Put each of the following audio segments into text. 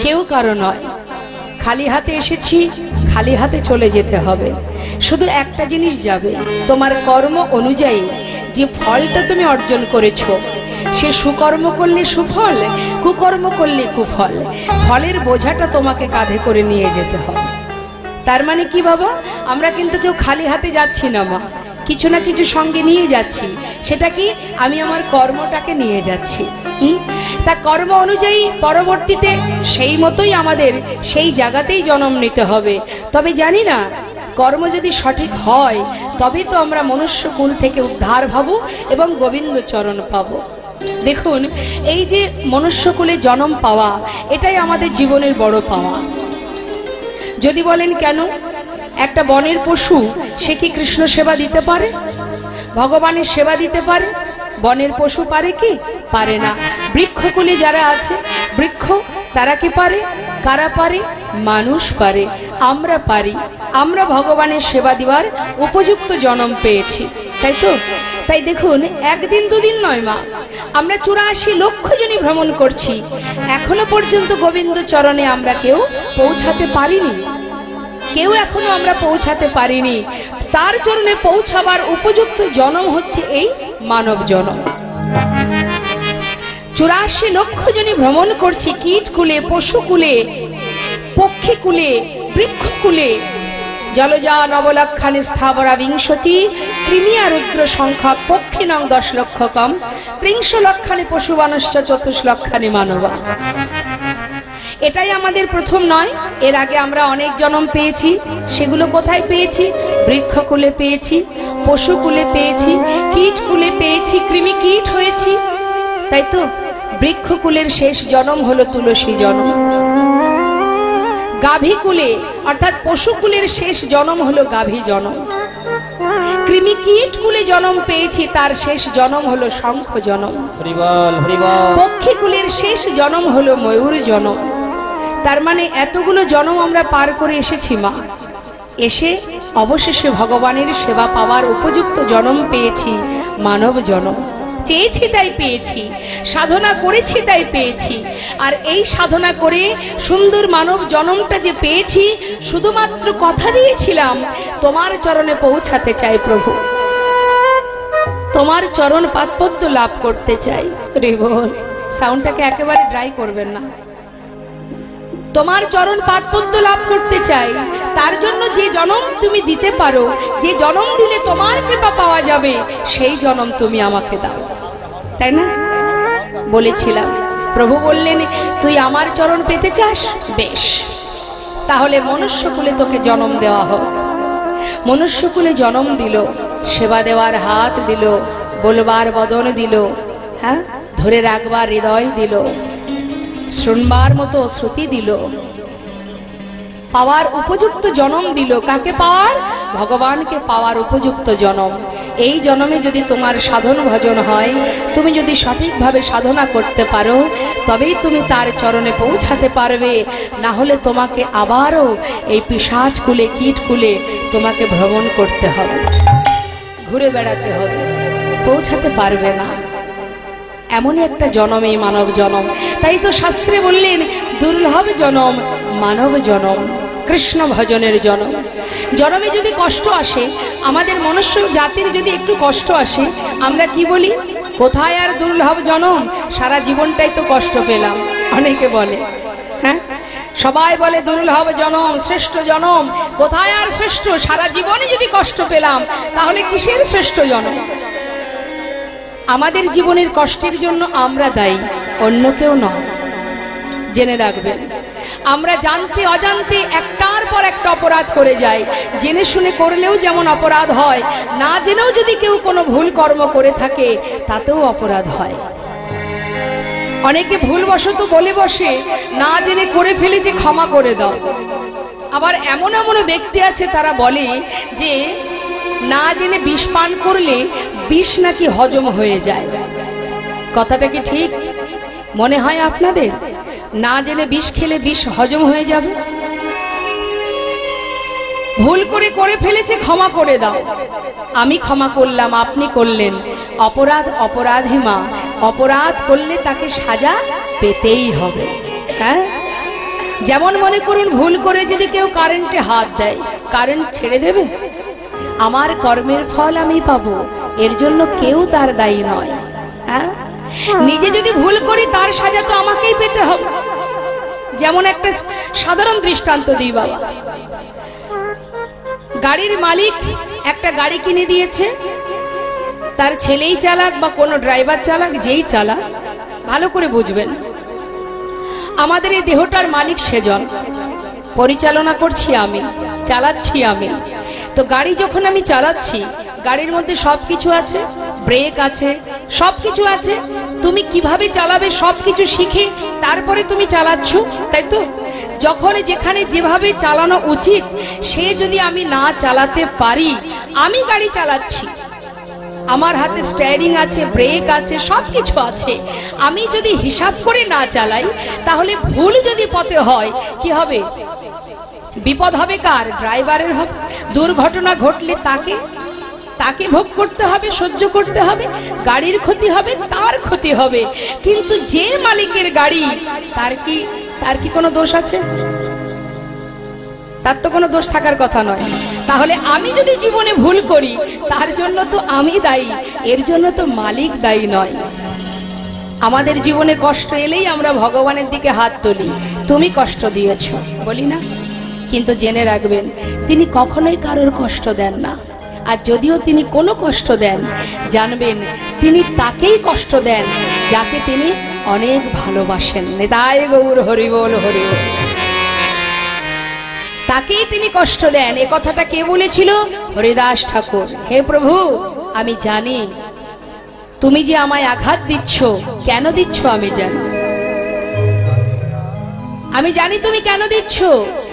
কেউ কারো নয়। খালি হাতে এসেছি, খালি হাতে চলে যেতে হবে। শুধু একটা জিনিস যাবে, তোমার কর্ম অনুযায়ী যে ফলটা তুমি অর্জন করেছো, সে সুকর্ম করলে সুফল, কুকর্ম করলে কুফল। ফলের বোঝাটা তোমাকে কাঁধে করে নিয়ে যেতে হবে। তার মানে কি বাবা, আমরা কিন্তু কেউ খালি হাতে যাচ্ছি না মা, কিছু না কিছু সঙ্গে নিয়ে যাচ্ছি। সেটা কি, আমি আমার কর্মটাকে নিয়ে যাচ্ছি। তা কর্ম অনুযায়ী পরবর্তীতে সেই মতোই আমাদের সেই জায়গাতেই জন্ম নিতে হবে। তবে জানি না, কর্ম যদি সঠিক হয় তবে তো আমরা মনুষ্য কুল থেকে উদ্ধার হব এবং গোবিন্দ চরণ পাব। দেখুন, এই যে মনুষ্যকুলে জন্ম পাওয়া, এটাই আমাদের জীবনের বড় পাওয়া। যদি বলেন কেন, একটা বনের পশু সে কি কৃষ্ণ সেবা দিতে পারে, ভগবানের সেবা দিতে পারে? বনের পশু পারে কি? পারে না। বৃক্ষকুলে যারা আছে, বৃক্ষ, তারা কি পারে? কারা পারে? মানুষ পারে, আমরা পারি। আমরা ভগবানের সেবা দিবার উপযুক্ত জন্ম পেয়েছি, তাই তো? তাই দেখুন, একদিন দুদিন নয় মা, আমরা 84 লক্ষ জনই ভ্রমণ করছি, এখনো পর্যন্ত গোবিন্দ চরণে আমরা কেউ পৌঁছাতে পারিনি। কেউ এখনো আমরা পৌঁছাতে পারিনি। তার চরণে পৌঁছাবার উপযুক্ত জন্ম হচ্ছে এই মানব জন্ম। 84 লক্ষ জনই ভ্রমণ করছি, কীট কুলে, পশু কুলে, পক্ষী কুলে, বৃক্ষ কুলে। জলজা নবলক্ষানি স্থাবরা বিংশতি, কৃমিয়া রুদ্র সংখ্যক পক্ষী নং 10 লক্ষ কম, 30 লক্ষানি পশুবানশ্চ 24 লক্ষানি মানবা। এটাই আমাদের প্রথম নয়, এর আগে আমরা অনেক জন্ম পেয়েছি। সেগুলো কোথায় পেয়েছি? বৃক্ষকুলে পেয়েছি, পশুকুলে পেয়েছি, কীটকুলে পেয়েছি, কৃমি কীট হয়েছি, তাই তো? বৃক্ষকুলের শেষ জন্ম হলো তুলসী জন্ম। গাভীকুলে অর্থাৎ পশুকুলের শেষ জন্ম হলো গাভী জন্ম। কৃমি কীটকুলে জন্ম পেয়েছি, তার শেষ জন্ম হলো শঙ্খ জন্ম। পক্ষীকুলের শেষ জন্ম হলো ময়ূর জন্ম। তার মানে এতগুলো জন্ম আমরা পার করে এসেছি মা, এসে অবশেষে ভগবানের সেবা পাওয়ার উপযুক্ত জন্ম পেয়েছি, মানব জন্ম। চেয়েছি তাই পেয়েছি, সাধনা করেছি তাই পেয়েছি। আর এই সাধনা করে সুন্দর মানব জন্মটা যে পেয়েছি, শুধুমাত্র কথা দিয়েছিলাম তোমার চরণে পৌঁছাতে চাই প্রভু, তোমার চরণ পাদপদ্ম লাভ করতে চাই। বল, সাউন্ডটাকে একেবারে ড্রাই করবেন না। তোমার চরণ পাদপদ্ম লাভ করতে চাই। তার জন্য যে জন্ম তুমি দিতে পারো, যে জন্ম দিলে তোমার কৃপা পাওয়া যাবে, সেই জন্ম তুমি আমাকে দাও, তাই না? বলেছিলাম, প্রভু বললেন, তুই আমার চরণ পেতে চাস? বেশ, তাহলে মনুষ্যকুলে তোকে জন্ম দেওয়া হোক। মনুষ্যকুলে জন্ম দিল, সেবা দেওয়ার হাত দিল, বলবার বদন দিল, হ্যাঁ, ধরে রাখবার হৃদয় দিল, শুনবার মতো শ্রুতি দিল, পাওয়ার উপযুক্ত জন্ম দিল। কাকে পাওয়ার? ভগবানকে পাওয়ার উপযুক্ত জন্ম। এই জন্মে যদি তোমার সাধন ভজন হয়, তুমি যদি সঠিকভাবে সাধনা করতে পারো, তবেই তুমি তার চরণে পৌঁছাতে পারবে। না হলে তোমাকে আবারও এই পিশাচ কুলে, কীট কুলে তোমাকে ভ্রমণ করতে হবে, ঘুরে বেড়াতে হবে, পৌঁছাতে পারবে না। এমনই একটা জনম এই মানব জনম। তাই তো শাস্ত্রে বললেন, দুর্লভ জনম মানব জনম, কৃষ্ণ ভজনের জনম। জনমে যদি কষ্ট আসে, আমাদের মনুষ্য জাতির যদি একটু কষ্ট আসে, আমরা কি বলি? কোথায় আর দুর্লভ জনম, সারা জীবনটাই তো কষ্ট পেলাম। অনেকে বলে, হ্যাঁ, সবাই বলে দুর্লভ জনম, শ্রেষ্ঠ জনম। কোথায় আর শ্রেষ্ঠ? সারা জীবনই যদি কষ্ট পেলাম, তাহলে কিসের শ্রেষ্ঠ জনম? আমাদের জীবনের কষ্টের জন্য আমরা দায়ী, অন্য কেউ নয়। জেনে রাখবেন, আমরা জানতে অজান্তে একটার পর একটা অপরাধ করে যাই। জেনে শুনে করলেও যেমন অপরাধ হয়, না জেনেও যদি কেউ কোনো ভুল কর্ম করে থাকে, তাতেও অপরাধ হয়। অনেকে ভুলবশত বলে বসে, না জেনে করে ফেলেছে, ক্ষমা করে দাও। আবার এমন এমন ব্যক্তি আছে, তারা বলে যে না জেনে বিষ পান করলে বিষ নাকি হজম হয়ে যায়। কথাটা কি ঠিক মনে হয় আপনাদের? না জেনে বিষ খেলে বিষ হজম হয়ে যাবে? ভুল করে ফেলেছে, ক্ষমা করে দাও। আমি ক্ষমা করলাম, আপনি করলেন। অপরাধ অপরাধী মা, অপরাধ করলে তাকে সাজা পেতেই হবে। হ্যাঁ, যেমন মনে করুন ভুল করে যদি কেউ কারেন্টে হাত দেয়, কারেন্ট ছেড়ে দেবে? আমার কর্মের ফল আমি পাবো, এর জন্য কেউ তার দায়ী নয়। হ্যাঁ, নিজে যদি ভুল করি তার সাজা তো আমাকেই পেতে হবে। যেমন একটা সাধারণ দৃষ্টান্ত দিই বাবা, গাড়ির মালিক একটা গাড়ি কিনে দিয়েছে, তার ছেলেই চালাক বা কোনো ড্রাইভার চালাক, যেই চালাক, ভালো করে বুঝবেন আমাদের এই দেহটার মালিক সেজন, পরিচালনা করছি আমি, চালাচ্ছি আমি। তো গাড়ি যখন আমি চালাচ্ছি, গাড়ির মধ্যে সবকিছু আছে, ব্রেক আছে, সবকিছু আছে। তুমি কিভাবে চালাবে সবকিছু শিখে তারপরে তুমি চালাচ্ছ, তাই তো? যখন যেখানে যেভাবে চালানো উচিত সে যদি আমি না চালাতে পারি, আমি গাড়ি চালাচ্ছি, আমার হাতে স্টিয়ারিং আছে, ব্রেক আছে, সবকিছু আছে, আমি যদি হিসাব করে না চালাই, তাহলে ভুল যদি পথে হয় কি হবে? বিপদ হবে কার? ড্রাইভারের হবে। দুর্ঘটনা ঘটলে তাকে ভোগ করতে হবে, সহ্য করতে হবে, গাড়ির ক্ষতি হবে, তার ক্ষতি হবে। কিন্তু যে মালিকের গাড়ি, তার কি কোনো দোষ আছে? তার তো কোনো দোষ থাকার কথা নয়। তাহলে আমি যদি জীবনে ভুল করি, তার জন্য তো আমি দায়ী, এর জন্য তো মালিক দায়ী নয়। আমাদের জীবনে কষ্ট এলেই আমরা ভগবানের দিকে হাত তুলি, তুমি কষ্ট দিয়েছ বলি না? কিন্তু জেনে রাখবেন, তিনি কখনোই কারোর কষ্ট দেন না। আর যদিও তিনি কোনো কষ্ট দেন, জানবেন তিনি তাকেই কষ্ট দেন যাকে তিনি অনেক ভালোবাসেন। নিতাই গৌর হরি বল, হরি বল। তাকেই তিনি কষ্ট দেন। এ কথাটা কে বলেছিল? হরিদাস ঠাকুর। হে প্রভু, আমি জানি তুমি যে আমায় আঘাত দিচ্ছ, কেন দিচ্ছ আমি জানি, আমি জানি তুমি কেন দিচ্ছ।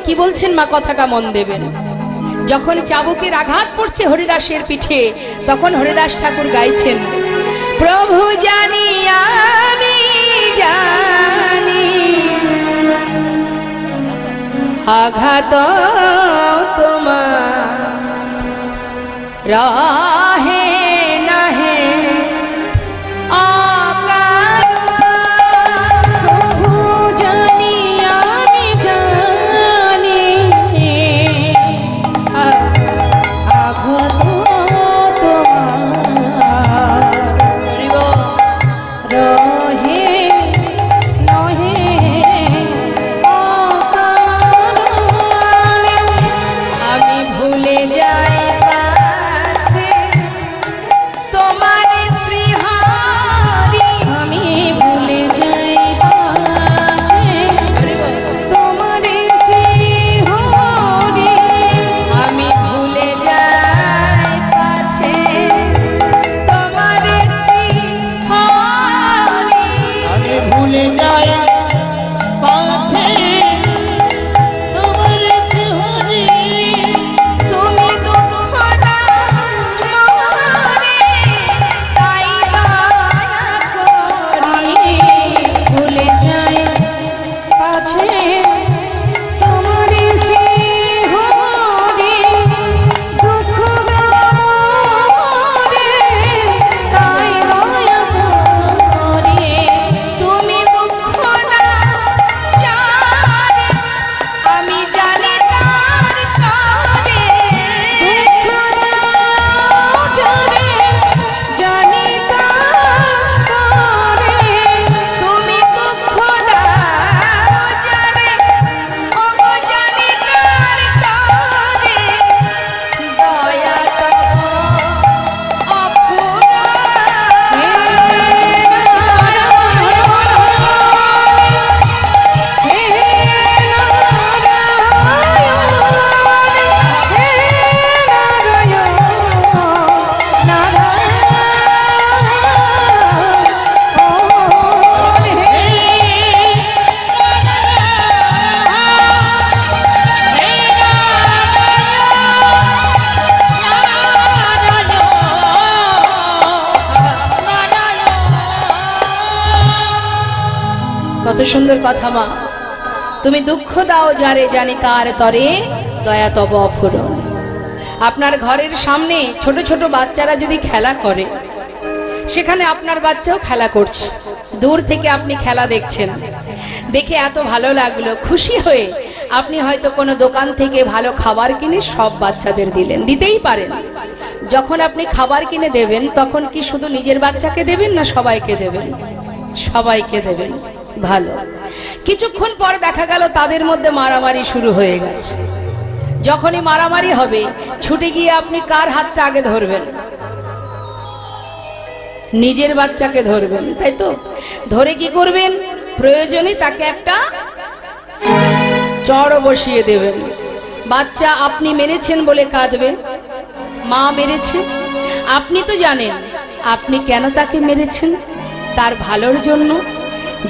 কি বলছেন মা? কথাটা মন দেবেন। যখন চাবুকের আঘাত পড়ছে হরিদাসের পিঠে, তখন হরিদাস ঠাকুর গাইছেন, প্রভু জানি আমি জানি আঘাত তোমার রাহে নাহে কত সুন্দর কথা মা। তুমি দুঃখ দাও যারে, জানি তার তরে দয়া তব অফুরন। আপনার ঘরের সামনে ছোট ছোট বাচ্চারা যদি খেলা করে, সেখানে আপনার বাচ্চাও খেলা করছে, দূর থেকে আপনি খেলা দেখছেন, দেখে এত ভালো লাগলো, খুশি হয়ে আপনি হয়তো কোনো দোকান থেকে ভালো খাবার কিনে সব বাচ্চাদের দিলেন, দিতেই পারেন। যখন আপনি খাবার কিনে দেবেন তখন কি শুধু নিজের বাচ্চাকে দেবেন না সবাইকে দেবেন? সবাইকে দেবেন। ভালো। কিছুক্ষণ পর দেখা গেল তাদের মধ্যে মারামারি শুরু হয়ে গেছে। যখনই মারামারি হবে ছুটে গিয়ে আপনি কার হাতটা আগে ধরবেন? নিজের বাচ্চাকে ধরবেন, তাই তো? ধরে কি করবেন? প্রয়োজনে তাকে একটা চড় বসিয়ে দেবেন। বাচ্চা আপনি মেরেছেন বলে কাঁদবে, মা মেরেছে। আপনি তো জানেন আপনি কেন তাকে মেরেছেন, তার ভালোর জন্য।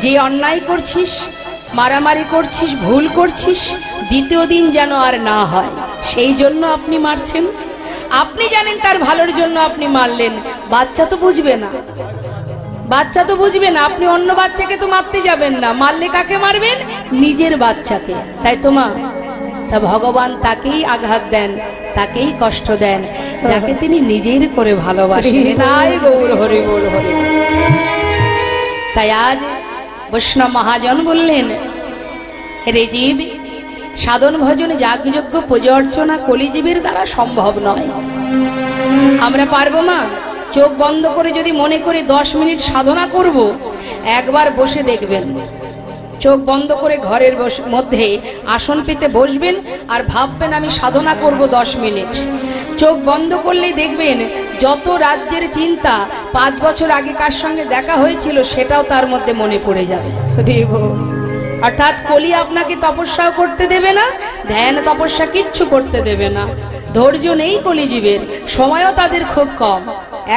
যে অন্যায় করছিস, মারামারি করছিস, ভুল করছিস, দ্বিতীয় দিন যেন আর না হয় সেই জন্য আপনি মারছেন। আপনি জানেন তার ভালোর জন্য আপনি মারলেন, বাচ্চা তো বুঝবে না, বাচ্চা তো বুঝবে না। আপনি অন্য বাচ্চাকে তো মারতে যাবেন না, মারলে কাকে মারবেন? নিজের বাচ্চাকে, তাই তো মা? তা ভগবান তাকেই আঘাত দেন, তাকেই কষ্ট দেন যাকে তিনি নিজের করে ভালোবাসেন। তাই গৌর হরি বল হরি। তাই আজ বৈষ্ণব মহাজন বললেন, রে জীব, সাধন ভজন যাগযজ্ঞ পূজা অর্চনা কলিজীবের দ্বারা সম্ভব নয়। আমরা পারবো মা? চোখ বন্ধ করে যদি মনে করে 10 মিনিট সাধনা করব, একবার বসে দেখবেন। চোখ বন্ধ করে ঘরের মধ্যে আসন পেতে বসবেন আর ভাববেন আমি সাধনা করব 10 মিনিট। চোখ বন্ধ করলেই দেখবেন যত রাজ্যের চিন্তা 5 বছর আগে কার সঙ্গে দেখা হয়েছিল সেটাও তার মধ্যে মনে পড়ে যাবে। অর্থাৎ কলি আপনাকে তপস্যাও করতে দেবে না, ধ্যান তপস্যা কিচ্ছু করতে দেবে না। ধৈর্য নেই কলিজীবের, সময়ও তাদের খুব কম।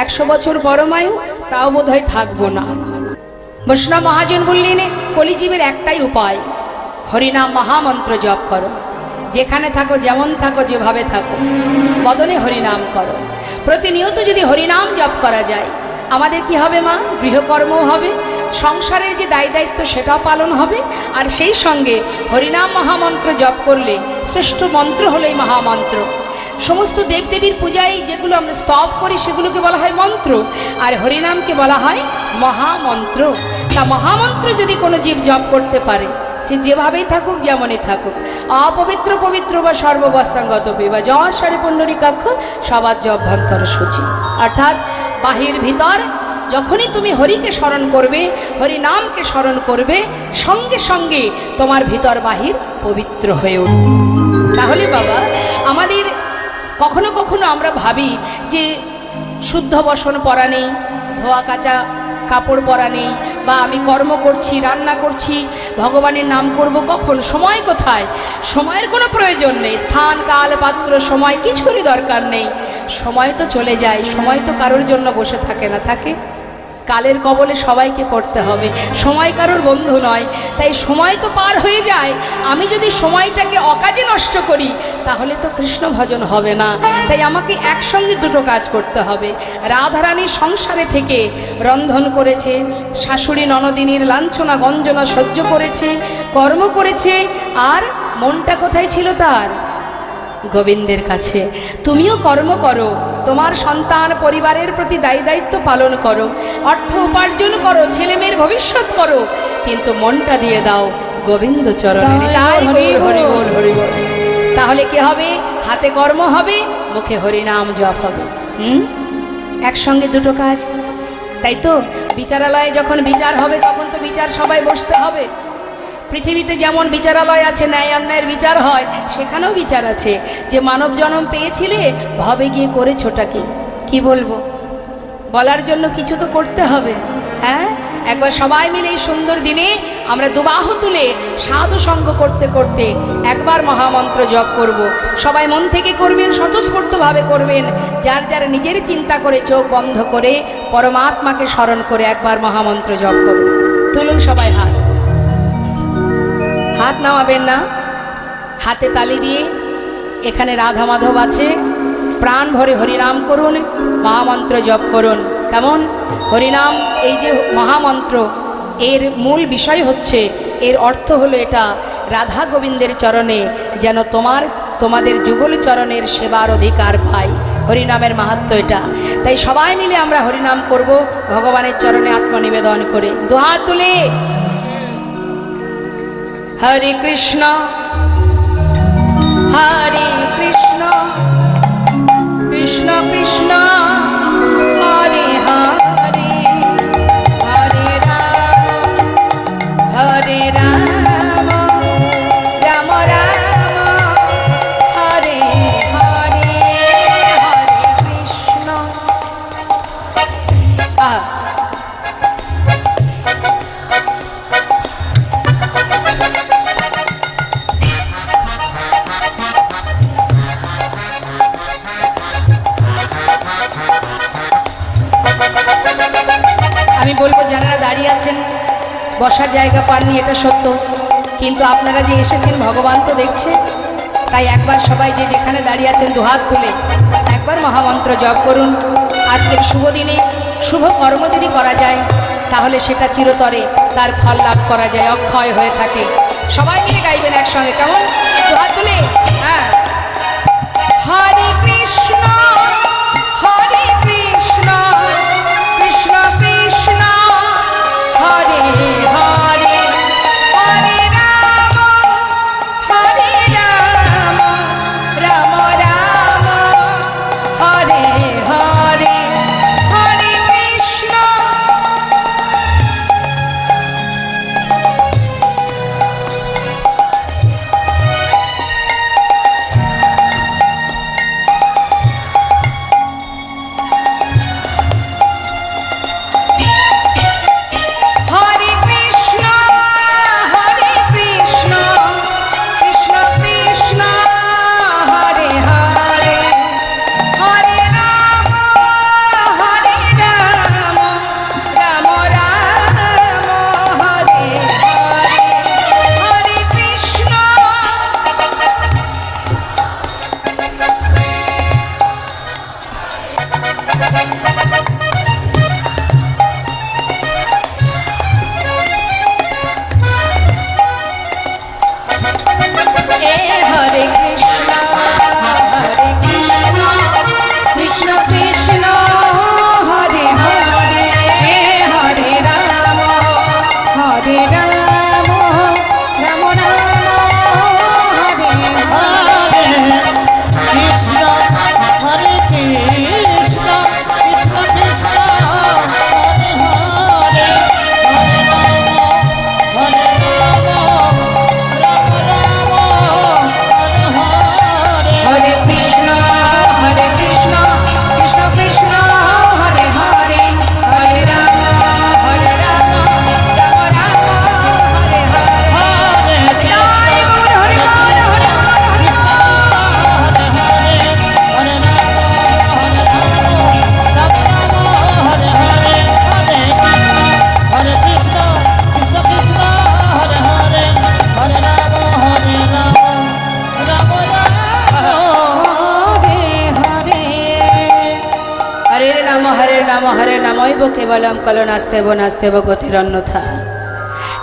100 বছর পরমায়ু, তাও বোধহয় থাকবো না। বৈষ্ণব মহাজন বললেন, কলিজীবের একটাই উপায়, হরিনাম মহামন্ত্র জপ করো। যেখানে থাকো, যেমন থাকো, যেভাবে থাকো, বদনে হরিনাম করো। প্রতিনিয়ত যদি হরিনাম জপ করা যায়, আমাদের কি হবে মা? গৃহকর্মও হবে, সংসারের যে দায় দায়িত্ব সেটাও পালন হবে। আর সেই সঙ্গে হরিনাম মহামন্ত্র জপ করলে, শ্রেষ্ঠ মন্ত্র হলো এই মহামন্ত্র। সমস্ত দেবদেবীর পূজায় যেগুলো আমরা স্তব করি সেগুলোকে বলা হয় মন্ত্র, আর হরিনামকে বলা হয় মহামন্ত্র। তা মহামন্ত্র যদি কোনো জীব জপ করতে পারে, সে যেভাবেই থাকুক, যেমনই থাকুক, অপবিত্র পবিত্র বা সর্ববস্তাঙ্গত বা যশারি পুণ্ডরীকাক্ষ সবার অভ্যন্তর সূচি। অর্থাৎ বাহির ভিতর যখনই তুমি হরিকে স্মরণ করবে, হরি নামকে স্মরণ করবে, সঙ্গে সঙ্গে তোমার ভিতর বাহির পবিত্র হয়ে উঠবে। তাহলে বাবা, আমাদের কখনো কখনো আমরা ভাবি যে শুদ্ধ বসন পরা নেই, ধোয়া কাচা কাপড় পরা নেই, বা আমি কর্ম করছি, রান্না করছি, ভগবানের নাম করব কখন, সময় কোথায়? সময়ের কোনো প্রয়োজন নেই। স্থান কাল পাত্র সময় কিছুরই দরকার নেই। সময় তো চলে যায়, সময় তো কারোর জন্য বসে থাকে না, থাকে? কালের কবলে সবাইকে পড়তে হবে, সময় কারোর বন্ধু নয়। তাই সময় তো পার হয়ে যায়, আমি যদি সময়টাকে অকাজে নষ্ট করি তাহলে তো কৃষ্ণ ভজন হবে না। তাই আমাকে একসঙ্গে দুটো কাজ করতে হবে। রাধারানী সংসারে থেকে রন্ধন করেছে, শাশুড়ি ননদিনীর লাঞ্ছনা গঞ্জনা সহ্য করেছে, কর্ম করেছে, আর মনটা কোথায় ছিল তার? গোবিন্দের কাছে। তুমিও কর্ম করো, তোমার সন্তান পরিবারের প্রতি দায়ী দায়িত্ব পালন করো, অর্থ উপার্জন করো, ছেলে মেয়ের ভবিষ্যৎ করো, কিন্তু মনটা দিয়ে দাও গোবিন্দ চরণে। তাহলে কি হবে? হাতে কর্ম হবে, মুখে হরিনাম জপ হবে। একসঙ্গে দুটো কাজ, তাই তো? বিচারালয়ে যখন বিচার হবে তখন তো বিচার সবাই বসতে হবে। পৃথিবীতে যেমন বিচারালয় আছে, ন্যায় অন্যায়ের বিচার হয়, সেখানেও বিচার আছে। যে মানব জন্ম পেয়েছিলে, ভবে গিয়ে করেছোটা কি? কি বলবো? বলার জন্য কিছু তো করতে হবে। হ্যাঁ, একবার সবাই মিলে এই সুন্দর দিনে আমরা দুবাহু তুলে সাধু সঙ্গ করতে করতে একবার মহামন্ত্র জপ করব। সবাই মন থেকে করবেন, স্বতঃস্ফূর্তভাবে করবেন। যার যার নিজের চিন্তা করে চোখ বন্ধ করে পরমাত্মাকে স্মরণ করে একবার মহামন্ত্র জপ করুন। তুলুন সবাই হাত, হাত নামাবেন না, হাতে তালি দিয়ে। এখানে রাধা মাধব আছে, প্রাণ ভরে হরিনাম করুন, মহামন্ত্র জপ করুন। কেমন? হরিনাম এই যে মহামন্ত্র, এর মূল বিষয় হচ্ছে, এর অর্থ হলো এটা, রাধা গোবিন্দের চরণে যেন তোমাদের যুগল চরণের সেবার অধিকার পাই। হরিনামের মাহাত্ম্য এটা। তাই সবাই মিলে আমরা হরিনাম করব ভগবানের চরণে আত্মনিবেদন করে, দুহাত তুলে। হরে কৃষ্ণ হরে কৃষ্ণ কৃষ্ণ কৃষ্ণ হরে হরে হরে রাম হরে রাম রাম রাম হরে হরে হরে কৃষ্ণ। আমি বলবো যারা দাঁড়িয়ে আছেন বসার জায়গা পাননি এটা সত্য, কিন্তু আপনারা যে এসেছেন ভগবান তো দেখছে, তাই একবার সবাই যে যেখানে দাঁড়িয়ে আছেন দুহাত তুলে একবার মহামন্ত্র জপ করুন। আজকের শুভ দিনে শুভ কর্ম যদি করা যায় তাহলে সেটা চিরতরে তার ফল লাভ করা যায়, অক্ষয় হয়ে থাকে। সবাই মিলে গাইবেন একসঙ্গে, কেমন? দুহাত তুলে, হ্যাঁ। হরে কৃষ্ণ হরে কৃষ্ণ কৃষ্ণ কৃষ্ণ হরে হরে হরে রাম হরে রাম রাম রাম হরে হরে হরে কৃষ্ণ। হরে নামৈব কেবলম কলনাস্তেব নাস্তেব গতিরন্যথা।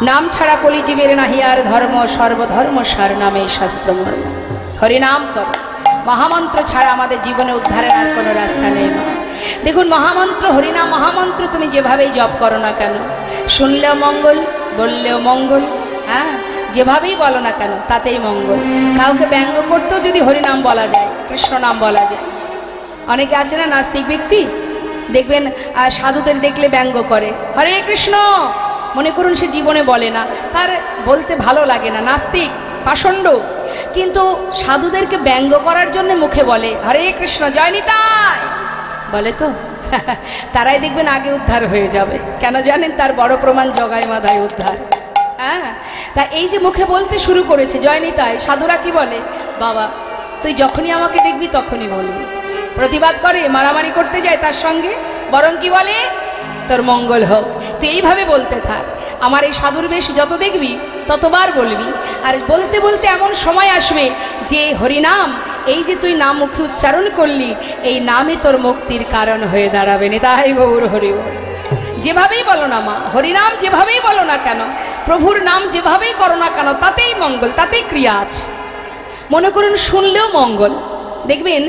নাম ছাড়া কলিজীবের নাহি আর ধর্ম, সর্বধর্ম সার নামে শাস্ত্র মর্ম। হরিনাম কর, মহামন্ত্র ছাড়া আমাদের জীবনে উদ্ধারের আর কোনো রাস্তা নেই। দেখুন মহামন্ত্র হরিনাম মহামন্ত্র তুমি যেভাবেই জপ করো না কেন, শুনলেও মঙ্গল, বললেও মঙ্গল, হ্যাঁ যেভাবেই বলো না কেন তাতেই মঙ্গল। কাউকে ব্যঙ্গ করতেও যদি হরিনাম বলা যায়, কৃষ্ণ নাম বলা যায়। অনেকে আছে না নাস্তিক ব্যক্তি, দেখবেন সাধুদের দেখলে ব্যঙ্গ করে, হরে কৃষ্ণ, মনে করুন সে জীবনে বলে না, তার বলতে ভালো লাগে না, নাস্তিক পাষণ্ড, কিন্তু সাধুদেরকে ব্যঙ্গ করার জন্য মুখে বলে হরে কৃষ্ণ জয় নিতাই বলে, তো তারাই দেখবেন আগে উদ্ধার হয়ে যাবে। কেন জানেন? তার বড় প্রমাণ জগাই মাধায় উদ্ধার। হ্যাঁ, তা এই যে মুখে বলতে শুরু করেছে জয় নিতাই, সাধুরা কি বলে, বাবা তুই যখনই আমাকে দেখবি তখনই বলবি। প্রতিবাদ করে, মারামারি করতে যায় তার সঙ্গে, বরং কি বলে তোর মঙ্গল হোক। তো এইভাবে বলতে থাক, আমার এই সাধুর বেশ যত দেখবি ততবার বলবি। আর বলতে বলতে এমন সময় আসবে যে হরিনাম, এই যে তুই নাম মুখে উচ্চারণ করলি, এই নামই তোর মুক্তির কারণ হয়ে দাঁড়াবে। তাই গৌর হরি বল। যেভাবেই বলো না মা, হরিনাম যেভাবেই বলো না কেন, প্রভুর নাম যেভাবেই করো না কেন, তাতেই মঙ্গল, তাতেই ক্রিয়া আছে। মনে করুন শুনলেও মঙ্গল। দেখবেন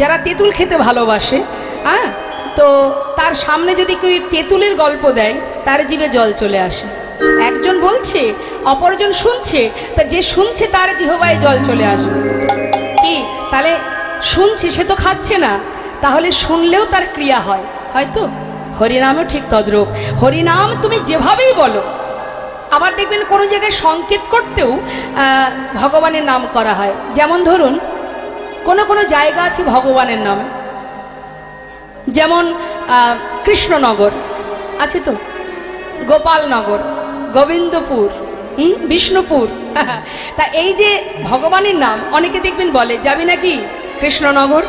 যারা তেঁতুল খেতে ভালোবাসে, হ্যাঁ, তো তার সামনে যদি কেউ তেঁতুলের গল্প দেয় তার জিভে জল চলে আসে। একজন বলছে অপরজন শুনছে, তা যে শুনছে তার জিহ্বায় জল চলে আসবে। কি তাহলে শুনছে, সে তো খাচ্ছে না, তাহলে শুনলেও তার ক্রিয়া হয়, হয়তো হরিনামও ঠিক তদ্রূপ। হরিনাম তুমি যেভাবেই বলো, আবার দেখবেন কোনো জায়গায় সংকেত করতেও ভগবানের নাম করা হয়। যেমন ধরুন কোনো কোনো জায়গা আছে ভগবানের নামে, যেমন কৃষ্ণনগর আছে তো, গোপালনগর, গোবিন্দপুর, বিষ্ণুপুর। তা এই যে ভগবানের নাম অনেকে দেখবেন বলে, যাবি নাকি কৃষ্ণনগর?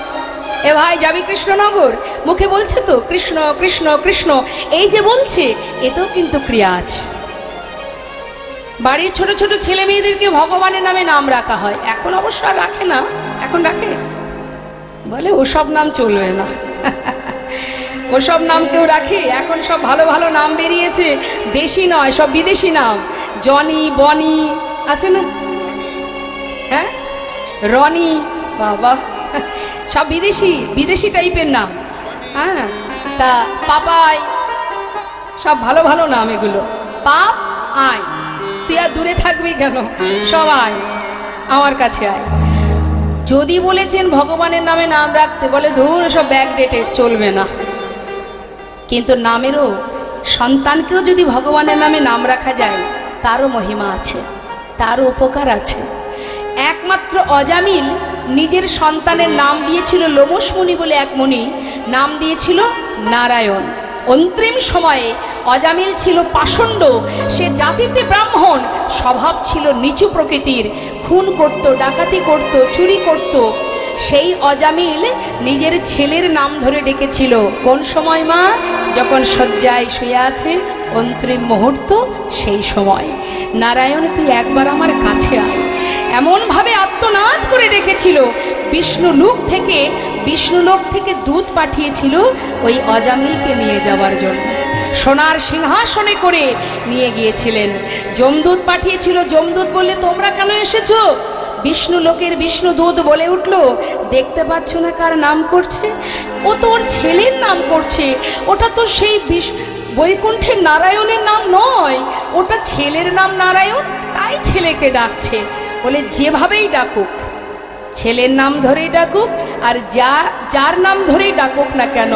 এ ভাই যাবি কৃষ্ণনগর? মুখে বলছে তো কৃষ্ণ কৃষ্ণ কৃষ্ণ, এই যে বলছে এতেও কিন্তু ক্রিয়া আছে। বাড়ির ছোট ছোট ছেলে মেয়েদেরকে ভগবানের নামে নাম রাখা হয়, এখন অবশ্য আর রাখে না, এখন রাখে, বলে ওসব নাম চলবে না। ওসব নাম কেউ রাখে? এখন সব ভালো ভালো নাম বেরিয়েছে, দেশি নয়, সব বিদেশি নাম। জনি, বনি আছে না, হ্যাঁ, রনি, বাবা, সব বিদেশি বিদেশি টাইপের নাম। হ্যাঁ, তা পাপাই, সব ভালো ভালো নাম এগুলো। পাপ আয়, তুই আর দূরে থাকবি কেন, সব আয় আমার কাছে আয়। যদি বলেছেন ভগবানের নামে নাম রাখতে, বলে ধুর সব ব্যাকডেটেড, চলবে না। কিন্তু নামেরও, সন্তানকেও যদি ভগবানের নামে নাম রাখা যায়, তারও মহিমা আছে, তারও উপকার আছে। একমাত্র অজামিল নিজের সন্তানের নাম দিয়েছিল, লোমশ মুনি বলে এক মুনি, নাম দিয়েছিল নারায়ণ। অন্তিম সময়ে অজামিল ছিল পাষণ্ড, সে জাতিতে ব্রাহ্মণ, স্বভাব ছিল নিচু প্রকৃতির, খুন করত, ডাকাতি করত, চুরি করত। সেই অজামিল নিজের ছেলের নাম ধরে ডেকেছিল। কোন সময় মা? যখন শয্যায় শুয়ে আছে, অন্তিম মুহূর্ত, সেই সময়, নারায়ণ তুই একবার আমার কাছে আয়, এমনভাবে আত্মনাদ করে ডেকেছিল। বিষ্ণুলোক থেকে দূত পাঠিয়েছিল ওই অজামিলকে নিয়ে যাওয়ার জন্য, সোনার সিংহাসনে করে নিয়ে গিয়েছিলেন। যমদূত পাঠিয়েছিল, যমদূত বললে তোমরা কেন এসেছো? বিষ্ণুলোকের বিষ্ণুদূত বলে উঠল, দেখতে পাচ্ছ না কার নাম করছে? ও তো ওর ছেলের নাম করছে, ওটা তো সেই বৈকুণ্ঠের নারায়ণের নাম নয়, ওটা ছেলের নাম নারায়ণ, তাই ছেলেকে ডাকছে। বলে যেভাবেই ডাকুক, ছেলের নাম ধরেই ডাকুক, আর যার নাম ধরেই ডাকুক না কেন,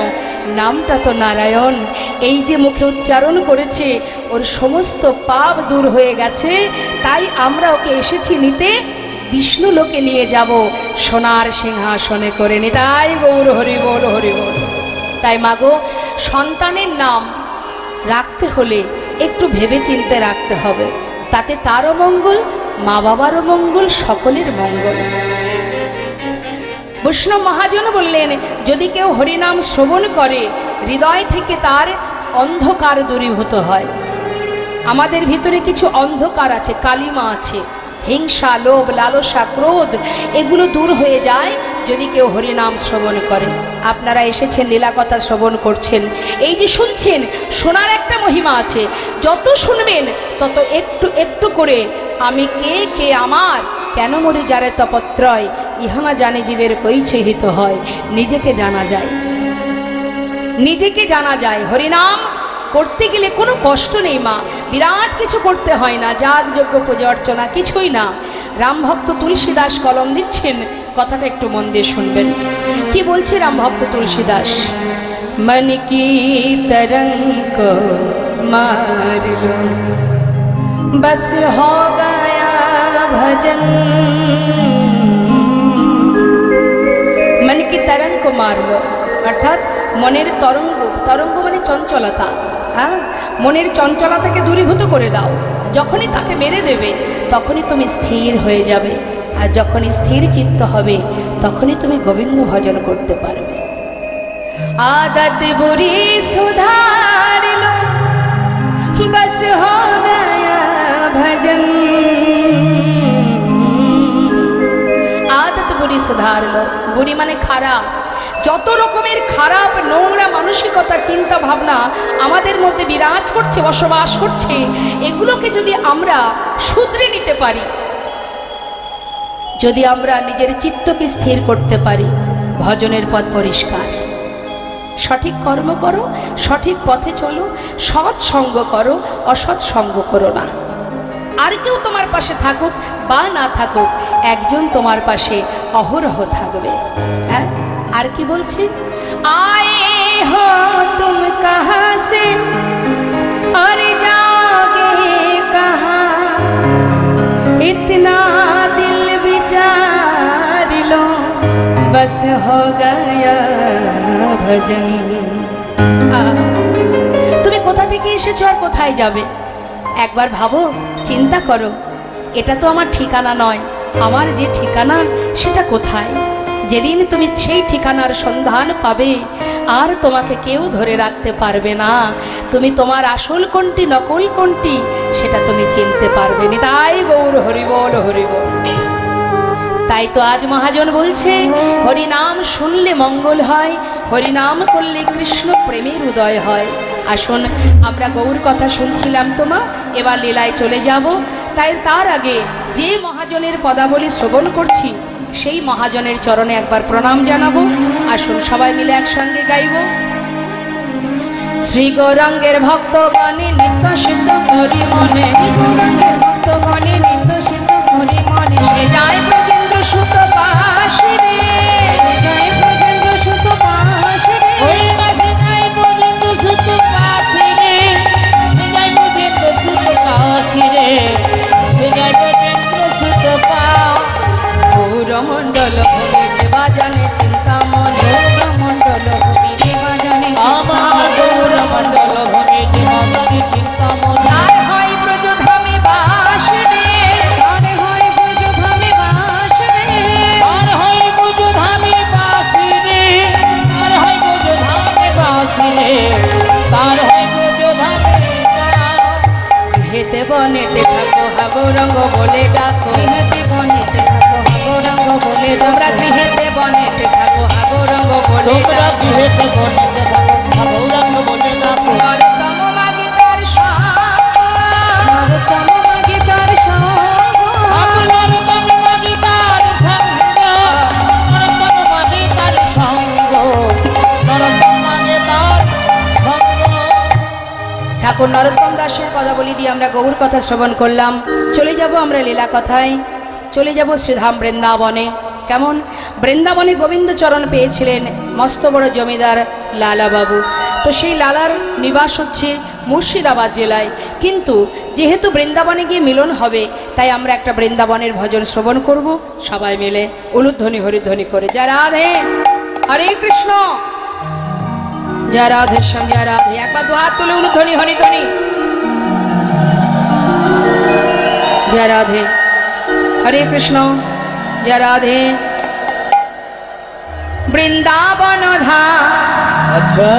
নামটা তো নারায়ণ। এই যে মুখে উচ্চারণ করেছে, ওর সমস্ত পাপ দূর হয়ে গেছে, তাই আমরা ওকে এসেছি নিতে, বিষ্ণু লোকে নিয়ে যাব, সোনার সিংহাসনে করে নি। তাই গৌর হরি বল, হরি বল। তাই মাগো, সন্তানের নাম রাখতে হলে একটু ভেবে চিনতে রাখতে হবে, তাতে তারও মঙ্গল, মা বাবারও মঙ্গল, সকলের মঙ্গল। বৈষ্ণব মহাজন বললেন, যদি কেউ হরিনাম শ্রবণ করে, হৃদয় থেকে তার অন্ধকার দূরীভূত হয়। আমাদের ভিতরে কিছু অন্ধকার আছে, কালিমা আছে, হিংসা, লোভ, লালসা, ক্রোধ, এগুলো দূর হয়ে যায় যদি কেউ হরিনাম শ্রবণ করে। আপনারা এসেছেন, লীলা কথা শ্রবণ করছেন, এই যে শুনছেন, শোনার একটা মহিমা আছে। যত শুনবেন তত একটু একটু করে আমি কে, কে আমার, কেন মরে যারে তপত্রয়, ইহা জানে জীবের কইছে হিত হয়। নিজেকে জানা যায়, নিজেকে জানা যায়। হরিনাম করতে গেলে কোনো কষ্ট নেই মা, বিরাট কিছু করতে হয় না, যাগ যজ্ঞ পূজা অর্চনা কিছুই না। রামভক্ত তুলসী দাস কলম দিচ্ছেন, কথাটা একটু মন দিয়ে শুনবেন। কি বলছে রামভক্ত তুলসী দাস? মন কি তরঙ্গ মারলো, বস हो गया भजन। मन की तरंग को मार लो, অর্থাৎ মনের তরঙ্গ, তরঙ্গ মানে চঞ্চলতা, হ্যাঁ, মনের চঞ্চলতাকে দূরীভূত করে দাও। যখনই তাকে মেরে দেবে তখনই তুমি স্থির হয়ে যাবে, আর যখনই স্থির চিত্ত হবে তখনই তুমি গোবিন্দ ভজন করতে পারবে। आदत बुरी सुधार लो, बस हो गया भजन। आदत बुरी सुधार लो, बुरी माने खाराप। যত রকমের খারাপ নোংরা মানসিকতা, চিন্তা ভাবনা আমাদের মধ্যে বিরাজ করছে, বসবাস করছে, এগুলোকে যদি আমরা শুধরে নিতে পারি, যদি আমরা নিজের চিত্তকে স্থির করতে পারি, ভজনের পথ পরিষ্কার। সঠিক কর্ম করো, সঠিক পথে চলো, সৎ সঙ্গ করো, অসৎ সঙ্গ করো না। আর কেউ তোমার পাশে থাকুক বা না থাকুক, একজন তোমার পাশে অহরহ থাকবে। হ্যাঁ, আর কি বলছি, আয়ে হো তুম কাহা সে আর जाओगे कहाँ, इतना दिल विचार लो बस हो गया भजन। তুমি কোথা থেকে এসেছো আর কোথায় যাবে একবার ভাবো, চিন্তা করো। এটা তো আমার ঠিকানা নয়, আমার যে ঠিকানা সেটা কোথায়? যেদিন তুমি সেই ঠিকানার সন্ধান পাবে, আর তোমাকে কেউ ধরে রাখতে পারবে না। তুমি তোমার আসল কোনটি নকল কোনটি সেটা তুমি চিনতে পারবে না। তাই গৌর হরিবল হরিবল। তাই তো আজ মহাজন বলছে, হরিনাম শুনলে মঙ্গল হয়, হরিনাম করলে কৃষ্ণ প্রেমের উদয় হয়। আসুন, আমরা গৌর কথা শুনছিলাম তোমা, এবার লীলায় চলে যাব। তাই তার আগে যে মহাজনের পদাবলী শ্রবণ করছি, সেই মহাজনের চরণে একবার প্রণাম জানাবো। আসুন সবাই মিলে একসঙ্গে গাইব। শ্রী গৌরাঙ্গের ভক্তগণে নিত্য সিদ্ধ হরি মনে, গৌরাঙ্গের ভক্তগণে নিত্য সিদ্ধ হরি মনে, সে যায় ব্রজেন্দ্র সুত পাশে রে, সে যায় ব্রজেন্দ্র সুত পাশে রে, হরি মাঝে যায় ব্রজেন্দ্র সুত পাশে রে, সে যায় ব্রজেন্দ্র সুত পাশে রে, সে যায় ব্রজেন্দ্র সুত পাশে। গৌরমণ্ডল ভূমি যে বাজানে চিন্তা মনে, গৌরমণ্ডল ভূমি যে বাজানে আমার, গৌরমণ্ডল ভূমি যে বাজানে চিন্তা মনে, আর হয় ব্রজধামে বাস রে, আর হয় ব্রজধামে বাস রে, আর হয় ব্রজধামে বাস রে, আর হয় ব্রজধামে বাস রে, তার হয় ব্রজধামে। হেতে বনেতে থাকো হাগৌরঙ্গ বলে ডাকো, হেতে বনেতে থাকো হাগৌরঙ্গ বলে, তোমরা গৃহেতে বনেতে থাকো হাগৌরঙ্গ বলে, তোমরা গৃহেতে বনেতে থাকো হাগৌরঙ্গ বলে ডাকো। নরতম মাগে তার সঙ্গ, নরতম মাগে তার সঙ্গ, নরতম মাগে তার সঙ্গ, নরতম মাগে তার সঙ্গ, নরতম মাগে তার সঙ্গ। ঠাকুর নরোত্তম দাসের পদাবলী দিয়ে আমরা গৌর কথা শ্রবণ করলাম। চলে যাব আমরা লীলা কথায়, চলে যাব শ্রীধাম বৃন্দাবনে। কেমন বৃন্দাবনে গোবিন্দচরণ পেয়েছিলেন মস্ত বড় জমিদার লালা বাবু। তো সেই লালার নিবাস হচ্ছে মুর্শিদাবাদ জেলায়, কিন্তু যেহেতু বৃন্দাবনে গিয়ে মিলন হবে, তাই আমরা একটা বৃন্দাবনের ভজন শ্রবণ করব সবাই মিলে উলুধ্বনি হরিধ্বনি করে। জয় রাধে, হরে কৃষ্ণ, জয় রাধে শ্যাম, জয় রাধে। একবার দু হাত তুলে উলুধ্বনি হরিধ্বনি। জয় রাধে, হরে কৃষ্ণ, জয় রাধে। বৃন্দাবন ধাম আচ্ছা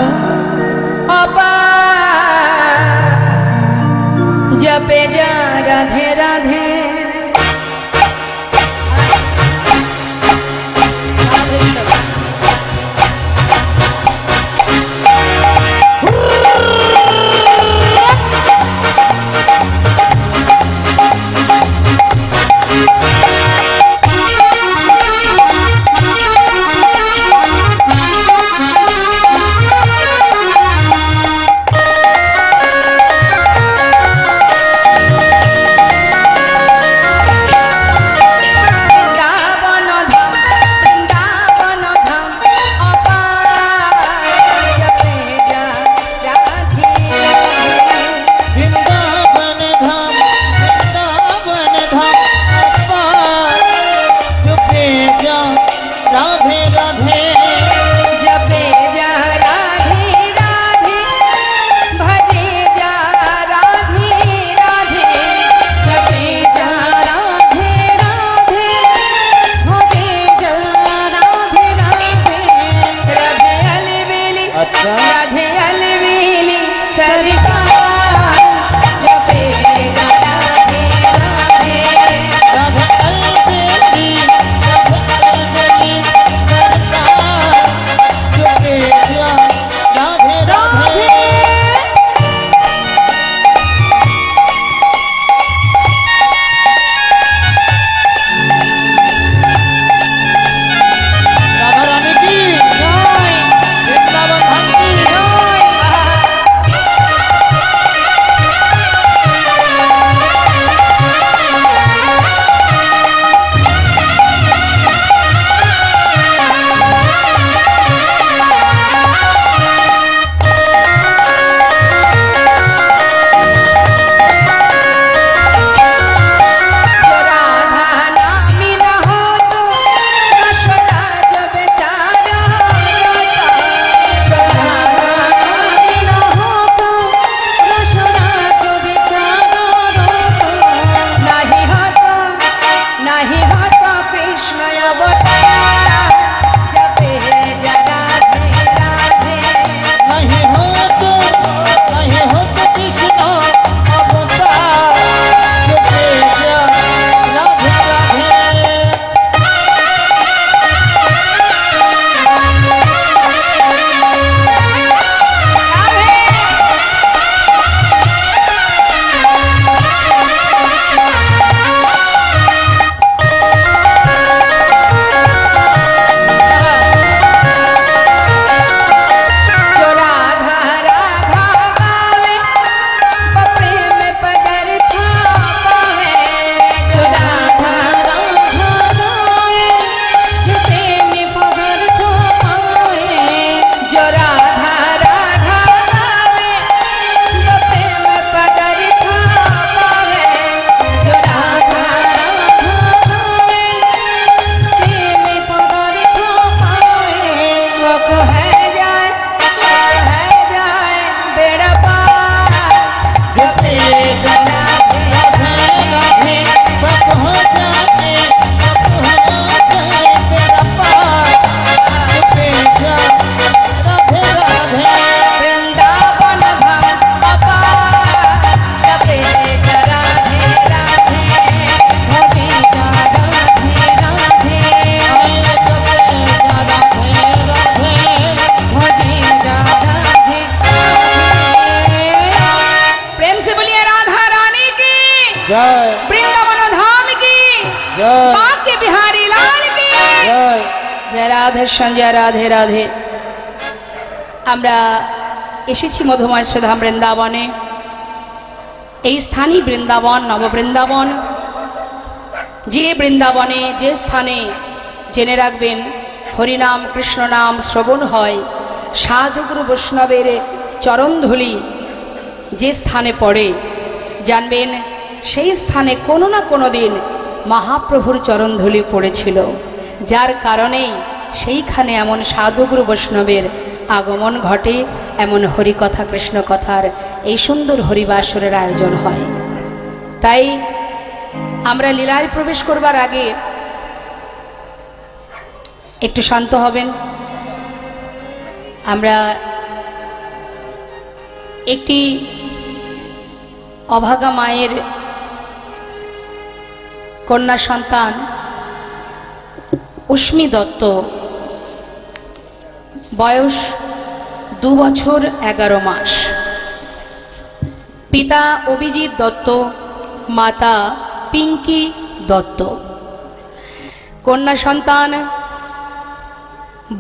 অপার, জপে যা রাধে রাধে। बाके बिहारी लाल की जय राधे जय राधे राधे। আমরা এসেছি মধুময় সুধাম বৃন্দাবনে। এই স্থানই বৃন্দাবন, নববৃন্দাবন। যে বৃন্দাবনে, যে স্থানে জেনে রাখবেন হরিনাম কৃষ্ণ নাম শ্রবণ হয়, সাধুগুরু বৈষ্ণবের চরণধূলি যে স্থানে পড়ে, জানবেন সেই স্থানে কোনো না কোনো দিন মহাপ্রভুর চরণধূলি পড়েছিল, যার কারণেই সেইখানে এমন সাধুগুরু বৈষ্ণবের আগমন ঘটে, এমন হরিকথা কৃষ্ণ কথার এই সুন্দর হরিবাসরের আয়োজন হয়। তাই আমরা লীলায় প্রবেশ করবার আগে একটু শান্ত হবেন। আমরা একটি অভাগা মায়ের কন্যা সন্তান উষ্মি দত্ত, বয়স 2 বছর 11 মাস, পিতা অভিজিৎ দত্ত, মাতা পিঙ্কি দত্ত। কন্যা সন্তান,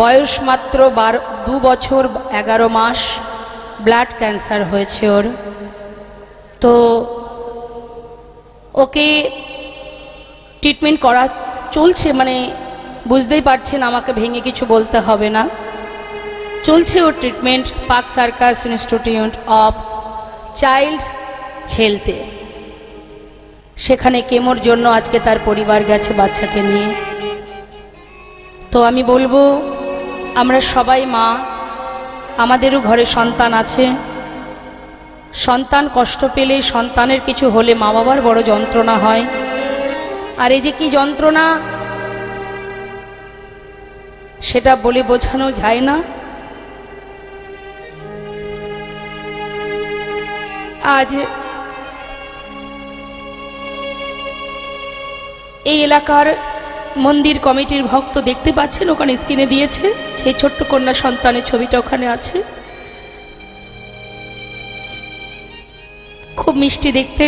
বয়স মাত্র 2 বছর 11 মাস, ব্লাড ক্যান্সার হয়েছে ওর। তো ওকে ট্রিটমেন্ট করা চলছে, মানে বুঝতেই পারছেন, আমাকে ভেঙে কিছু বলতে হবে না, চলছে ওর treatment Park Circus institute of child হেলথে। সেখানে কেমোর জন্য আজকে তার পরিবার গেছে বাচ্চাকে নিয়ে। তো আমি বলবো, আমরা সবাই মা, আমাদেরও ঘরে সন্তান আছে। সন্তান কষ্ট পেলে, সন্তানের কিছু হলে মা বাবার বড় যন্ত্রণা হয়। আর এই যে কি যন্ত্রণা, সেটা বলে বোঝানো যায় না। আজ এই এলাকার মন্দির কমিটির ভক্ত দেখতে পাচ্ছেন, ওখানে স্ক্রিনে দিয়েছে, সেই ছোট্ট কন্যা সন্তানের ছবিটা ওখানে আছে। খুব মিষ্টি দেখতে।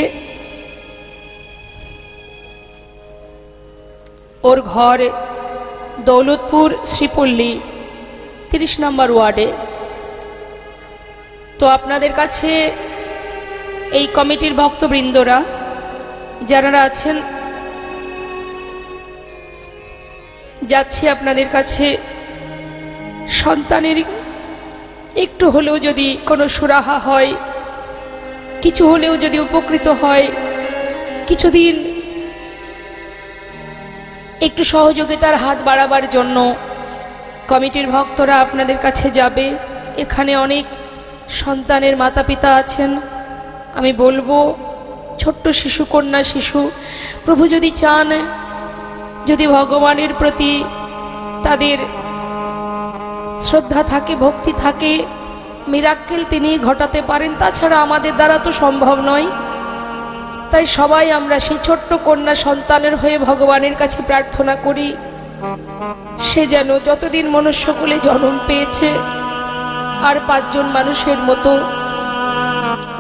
ওর ঘর দৌলতপুর শ্রীপল্লী 30 নম্বর ওয়ার্ডে। তো আপনাদের কাছে এই কমিটির ভক্তবৃন্দরা যারা আছেন, যাচ্ছি আপনাদের কাছে, সন্তানের একটু হলেও যদি কোনো সুরাহা হয়, কিছু হলেও যদি উপকৃত হয়, কিছুদিন একটু সহযোগিতার হাত বাড়াবার জন্য কমিটির ভক্তরা আপনাদের কাছে যাবে। এখানে অনেক সন্তানের মাতা পিতা আছেন। আমি বলবো, ছোট্ট শিশু, কন্যা শিশু, প্রভু যদি চান, যদি ভগবানের প্রতি তাদের শ্রদ্ধা থাকে, ভক্তি থাকে, মিরাক্কেল তিনি ঘটাতে পারেন। তাছাড়া আমাদের দ্বারা তো সম্ভব নয়। তাই সবাই আমরা সেই ছোট্ট কন্যা সন্তানের হয়ে ভগবানের কাছে প্রার্থনা করি, সে যেন যতদিন মনুষ্যকুলে জন্ম পেয়েছে আর 5 জন মানুষের মতো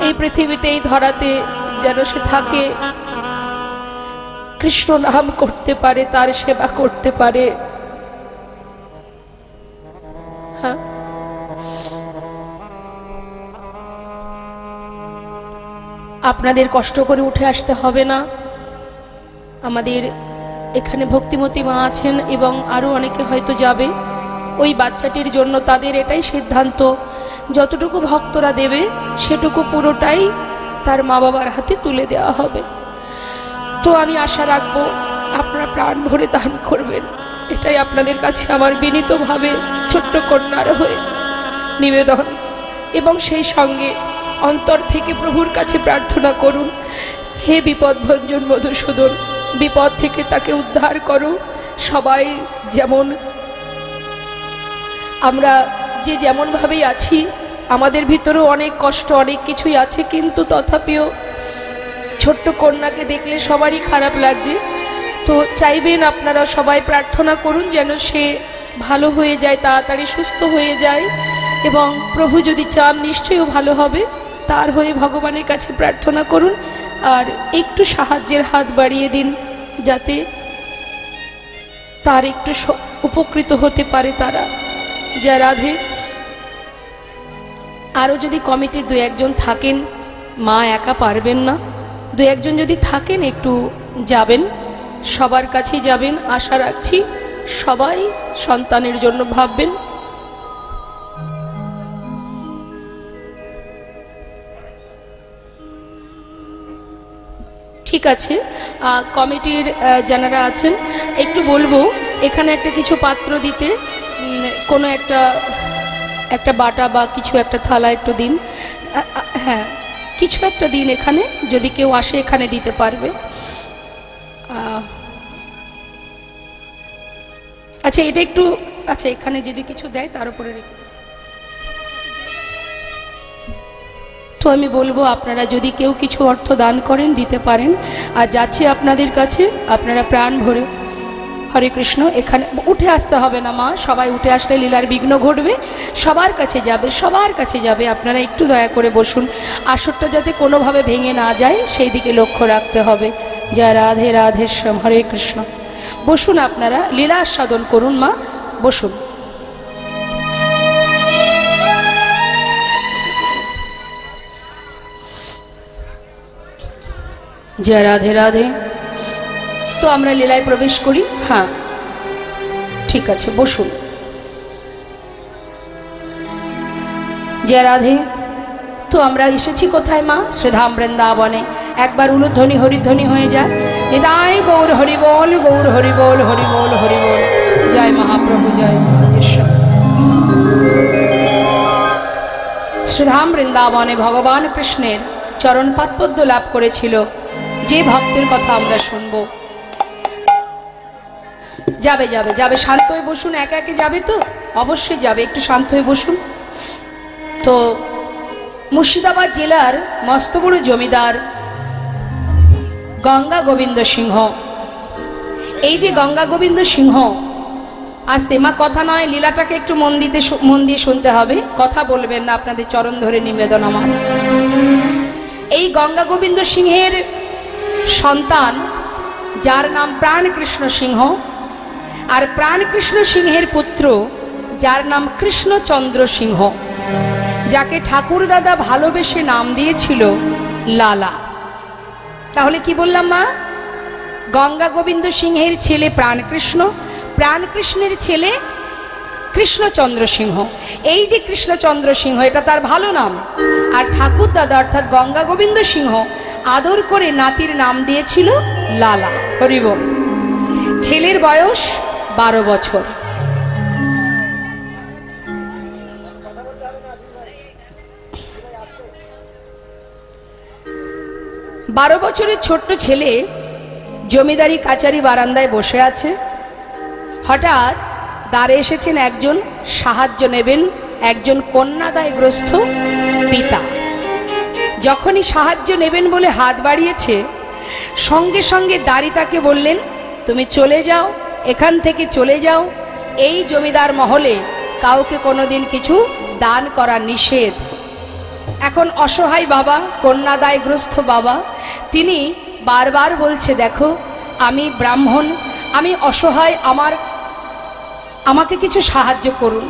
এই পৃথিবীতে, এই ধরাতে যেন সে থাকে, কৃষ্ণ নাম করতে পারে, তার সেবা করতে পারে। হ্যাঁ, আপনাদের কষ্ট করে উঠে আসতে হবে না। আমাদের এখানে ভক্তিমতী মা আছেন এবং আরো অনেকে হয়তো যাবে। ওই বাচ্চাটির জন্য তাদের এটাই সিদ্ধান্ত, যতটুকু ভক্তরা দেবে সেটুকু পুরোটাই তার মা বাবার হাতে তুলে দেওয়া হবে। তো আমি আশা রাখবো আপনারা প্রাণ ভরে দান করবেন, এটাই আপনাদের কাছে আমার বিনীতভাবে ছোট্ট কন্যার হয়ে নিবেদন। এবং সেই সঙ্গে অন্তর থেকে প্রভুর কাছে প্রার্থনা করুন, হে বিপদভঞ্জন মধুসূদন, বিপদ থেকে তাকে উদ্ধার করো। সবাই যেমন, আমরা যে যেমন ভাবেই আছি, আমাদের ভিতরেও অনেক কষ্ট, অনেক কিছুই আছে, কিন্তু তথাপিও ছোট্ট কন্যাকে দেখলে সবারই খারাপ লাগছে। তো চাইবেন আপনারা সবাই প্রার্থনা করুন যেন সে ভালো হয়ে যায়, তাড়াতাড়ি সুস্থ হয়ে যায়। এবং প্রভু যদি চান নিশ্চয়ই ভালো হবে। তার হয়ে ভগবানের কাছে প্রার্থনা করুন আর একটু সাহায্যের হাত বাড়িয়ে দিন, যাতে তার একটু উপকৃত হতে পারে তারা। জয় রাধে। আরও যদি কমিটির দু একজন থাকেন, মা একা পারবেন না, দু একজন যদি থাকেন একটু যাবেন, সবার কাছেই যাবেন, আশা রাখছি সবাই সন্তানের জন্য ভাববেন। ঠিক আছে, কমিটির যারা আছেন একটু বলবো এখানে একটা কিছু পাত্র দিতে, কোনো একটা বাটা বা কিছু একটা থালা একটু দিন। হ্যাঁ, কিছু একটা দিন এখানে, যদি কেউ আসে এখানে দিতে পারবে। আচ্ছা, এটা একটু, আচ্ছা এখানে যদি কিছু দেয় তার উপরে রেখে। তো আমি বলবো আপনারা যদি কেউ কিছু অর্থ দান করেন দিতে পারেন। আর যাচ্ছে আপনাদের কাছে, আপনারা প্রাণ ভরে হরে কৃষ্ণ। এখানে উঠে আসতে হবে না মা, সবাই উঠে আসলে লীলার বিঘ্ন ঘটবে। সবার কাছে যাবে, সবার কাছে যাবে। আপনারা একটু দয়া করে বসুন, আসরটা যাতে কোনোভাবে ভেঙে না যায় সেই দিকে লক্ষ্য রাখতে হবে। জয় রাধে রাধে শ্যাম, হরে কৃষ্ণ। বসুন, আপনারা লীলা আস্বাদন করুন মা, বসুন। জয় রাধে রাধে। তো আমরা লীলায় প্রবেশ করি। হ্যাঁ ঠিক আছে, বসুন। জয় রাধে। তো আমরা এসেছি কোথায় মা? শ্রীধাম বৃন্দাবনে। একবার উলুধ্বনি হরিধ্বনি হয়ে যায়, নিতাই গৌর হরিবোল, গৌর হরিবোল, হরিবোল হরিবোল। জয় মহাপ্রভু, জয় রাধেশ্বর। শ্রীধাম বৃন্দাবনে ভগবান কৃষ্ণের চরণ পাদপদ্ম লাভ করেছিল যে ভক্তের কথা আমরা শুনবো। যাবে যাবে যাবে, শান্ত হয়ে বসুন। একে একে যাবে তো? অবশ্যই যাবে, একটু শান্ত হয়ে বসুন। তো মুর্শিদাবাদ জেলার মস্ত বড় জমিদার গঙ্গা গোবিন্দ সিংহ, এই যে গঙ্গা গোবিন্দ সিংহ, আস্তে মা, কথা নয়, লীলাটাকে একটু মন দিয়ে শুনতে হবে, কথা বলবেন না, আপনাদের চরণ ধরে নিবেদন আমার। এই গঙ্গা গোবিন্দ সিংহের সন্তান যার নাম প্রাণকৃষ্ণ সিংহ, আর প্রাণকৃষ্ণ সিংহের পুত্র যার নাম কৃষ্ণচন্দ্র সিংহ, যাকে ঠাকুর দাদা ভালোবেসে নাম দিয়েছিল লালা। তাহলে কি বললাম মা? গঙ্গা গোবিন্দ সিংহের ছেলে প্রাণকৃষ্ণ, প্রাণকৃষ্ণের ছেলে কৃষ্ণচন্দ্র সিংহ। এই যে কৃষ্ণচন্দ্র সিংহ, এটা তার ভালো নাম। আর ঠাকুর দাদা অর্থাৎ গঙ্গা গোবিন্দ সিংহ আদর করে নাতির নাম দিয়েছিল লালা। হরিবোল। ছেলের বয়স 12 বছর। বারো বছরের ছোট্ট ছেলে জমিদারি কাচারি বারান্দায় বসে আছে। হঠাৎ দ্বারে এসেছেন একজন, সাহায্য নেবেন, একজন কন্যাদায়গ্রস্ত পিতা। যখনই সাহায্য নেবেন বলে হাত বাড়িয়েছে, সঙ্গে সঙ্গে দাঁড়ি তাকে বললেন, তুমি চলে যাও, এখান থেকে চলে যাও। এই জমিদার মহলে কাউকে কোনোদিন কিছু দান করা নিষেধ। এখন অসহায় বাবা, কন্যাদায়গ্রস্ত বাবা, তিনি বারবার বলছে, দেখো আমি ব্রাহ্মণ, আমি অসহায়, আমাকে কিছু সাহায্য করুন।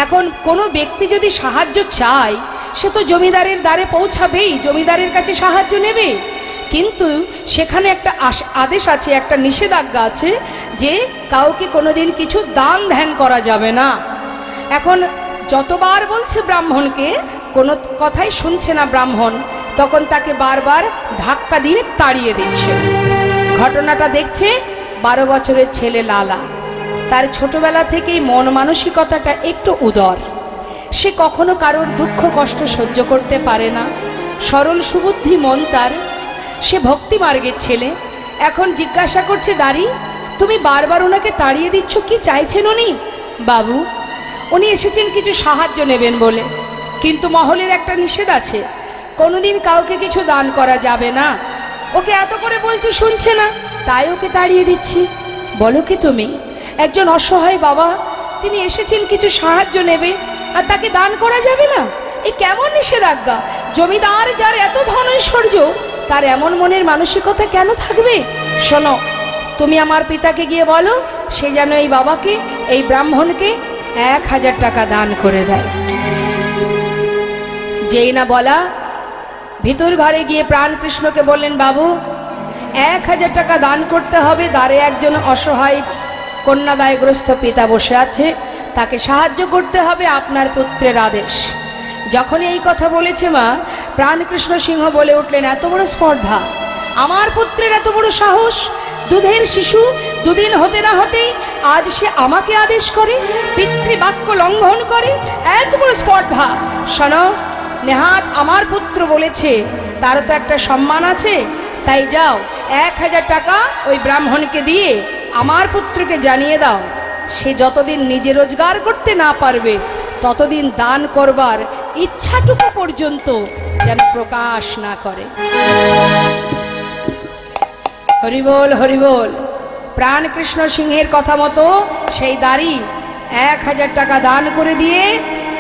এখন কোনো ব্যক্তি যদি সাহায্য চায়, সে তো জমিদারের দ্বারে পৌঁছাবেই, জমিদারের কাছে সাহায্য নেবে। কিন্তু সেখানে একটা আদেশ আছে, একটা নিষেধাজ্ঞা আছে যে কাউকে কোনোদিন কিছু দান ধ্যান করা যাবে না। এখন যতবার বলছে ব্রাহ্মণকে, কোনো কথাই শুনছে না ব্রাহ্মণ, তখন তাকে বারবার ধাক্কা দিয়ে তাড়িয়ে দিচ্ছে। ঘটনাটা দেখছে 12 বছরের ছেলে লালা। তার ছোটবেলা থেকেই মন মানসিকতাটা একটু উদার। সে কখনো কারোর দুঃখ কষ্ট সহ্য করতে পারে না, সরল সুবুদ্ধি মন তার। সে ভক্তি মার্গের ছেলে। এখন জিজ্ঞাসা করছে, দাঁড়ি তুমি বারবার ওনাকে তাড়িয়ে দিচ্ছ, কি চাইছেন উনি? বাবু, উনি এসেছেন কিছু সাহায্য নেবেন বলে, কিন্তু মহলের একটা নিষেধ আছে, কোনোদিন কাউকে কিছু দান করা যাবে না। ওকে এত করে বলছি, শুনছে না, তাই ওকে তাড়িয়ে দিচ্ছি। বলো কি তুমি? একজন অসহায় বাবা, তিনি এসেছেন কিছু সাহায্য নেবে, আর তাকে দান করা যাবে না? এই কেমন নিষেধাজ্ঞা? জমিদার যার এত ধন ঐশ্বর্য, তার এমন মনের মানসিকতা কেন থাকবে? শোনো, তুমি আমার পিতাকে গিয়ে বলো সে যেন এই বাবাকে, এই ব্রাহ্মণকে 1000 টাকা দান করে দেয়। যেই না বলা, ভিতর ঘরে গিয়ে প্রাণকৃষ্ণকে বললেন, বাবু 1000 টাকা দান করতে হবে, দ্বারে একজন অসহায় কন্যাদায়গ্রস্ত পিতা বসে আছে, তাকে সাহায্য করতে হবে, আপনার পুত্রের আদেশ। যখন এই কথা বলেছে মা, প্রাণকৃষ্ণ সিংহ বলে উঠলেন, এত বড় স্পর্ধা, আমার পুত্রের এত বড় সাহস, দুধের শিশু, দুদিন হতে না হতেই আজ সে আমাকে আদেশ করে, পিতৃবাক্য লঙ্ঘন করে, এত বড় স্পর্ধা। শোনো, নেহাত আমার পুত্র বলেছে, তার তো একটা সম্মান আছে, তাই যাও 1000 টাকা ওই ব্রাহ্মণকে দিয়ে আমার পুত্রকে জানিয়ে দাও, সে যতদিন নিজে রোজগার করতে না পারবে ততদিন দান করবার ইচ্ছাটুকু পর্যন্ত যেন প্রকাশ না করে। হরিবোল হরিবোল। প্রাণকৃষ্ণ সিংহের কথা মতো সেই দাড়ি 1000 টাকা দান করে দিয়ে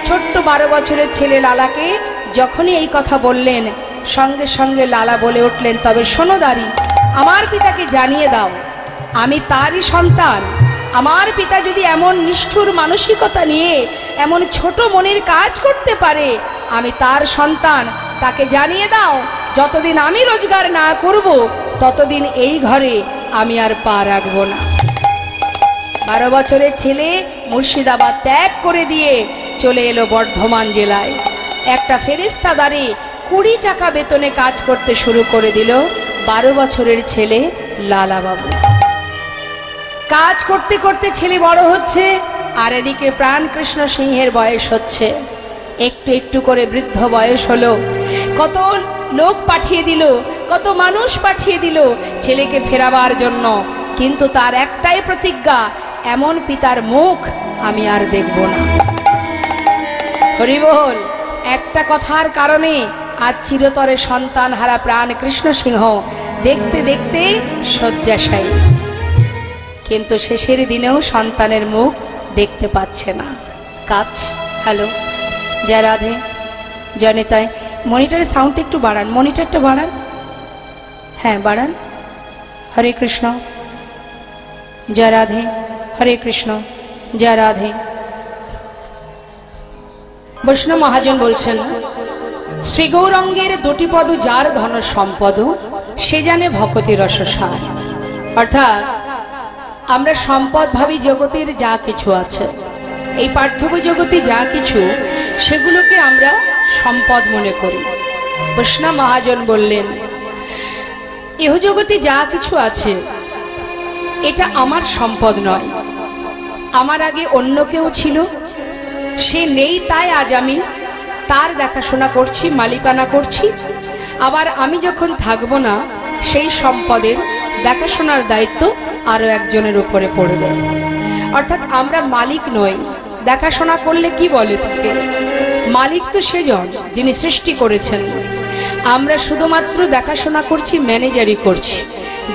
ছোট্ট 12 বছরের ছেলে লালাকে যখনই এই কথা বললেন, সঙ্গে সঙ্গে লালা বলে উঠলেন, তবে শোনো দাড়ি, আমার পিতাকে জানিয়ে দাও আমি তারই সন্তান। আমার পিতা যদি এমন নিষ্ঠুর মানসিকতা নিয়ে এমন ছোট মনের কাজ করতে পারে, আমি তার সন্তান, তাকে জানিয়ে দাও যতদিন আমি রোজগার না করব ততদিন এই ঘরে আমি আর পা রাখব না। 12 বছরের ছেলে মুর্শিদাবাদ ত্যাগ করে দিয়ে চলে এলো বর্ধমান জেলায়। একটা ফেরেশতাদারে 20 টাকা বেতনে কাজ করতে শুরু করে দিল 12 বছরের ছেলে লালা বাবু। কাজ করতে করতে ছেলে বড় হচ্ছে, আর এদিকে প্রাণকৃষ্ণ সিংহের বয়স হচ্ছে, একটু একটু করে বৃদ্ধ বয়স হলো। কত লোক পাঠিয়ে দিল, কত মানুষ পাঠিয়ে দিল ছেলেকে ফেরাবার জন্য, কিন্তু তার একটাই প্রতিজ্ঞা, এমন পিতার মুখ আমি আর দেখব না। হরিবোল। একটা কথার কারণে আজ চিরতরে সন্তান হারা প্রাণকৃষ্ণ সিংহ দেখতে দেখতে শয্যাশায়ী, কিন্তু শেষের দিনেও সন্তানের মুখ দেখতে পাচ্ছে না, কাজ। হ্যালো, জয় রাধে, জনিতায় মনিটরের সাউন্ডটা একটু বাড়ান, মনিটরটা বাড়ান, হ্যাঁ বাড়ান। হরে কৃষ্ণ, জয় রাধে, হরে কৃষ্ণ, জয় রাধে। বৈষ্ণব মহাজন বলছেন, শ্রী গৌরাঙ্গের 2টি পদ যার ধন সম্পদ, সে জানে ভকতি রসসার। অর্থাৎ আমরা সম্পদ ভাবি জগতের যা কিছু আছে, এই পার্থিব জগতে যা কিছু, সেগুলোকে আমরা সম্পদ মনে করি। বৈষ্ণব মহাজন বললেন, ইহ জগতে যা কিছু আছে এটা আমার সম্পদ নয়, আমার আগে অন্য কেউ ছিল, সে নেই তাই আজ আমি তার দেখাশোনা করছি, মালিকানা করছি। আবার আমি যখন থাকবো না, সেই সম্পদের দেখাশোনার দায়িত্ব আরো একজনের উপরে পড়বে। অর্থাৎ আমরা মালিক নই। দেখাশোনা করলে কি বলে তাকে? মালিক তো সেজন যিনি সৃষ্টি করেছেন। আমরা শুধুমাত্র দেখাশোনা করছি, ম্যানেজারই করছি,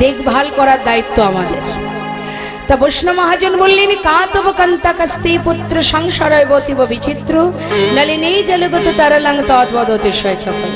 দেখভাল করার দায়িত্ব আমাদের। তা বৈষ্ণব মহাজন বললেন, কাতব কান্তা কাস্তে পুত্র সংসারয় বতিব বিচিত্র নলিনী জলগত তারলাং তদ্বদতে স্বয়চপল।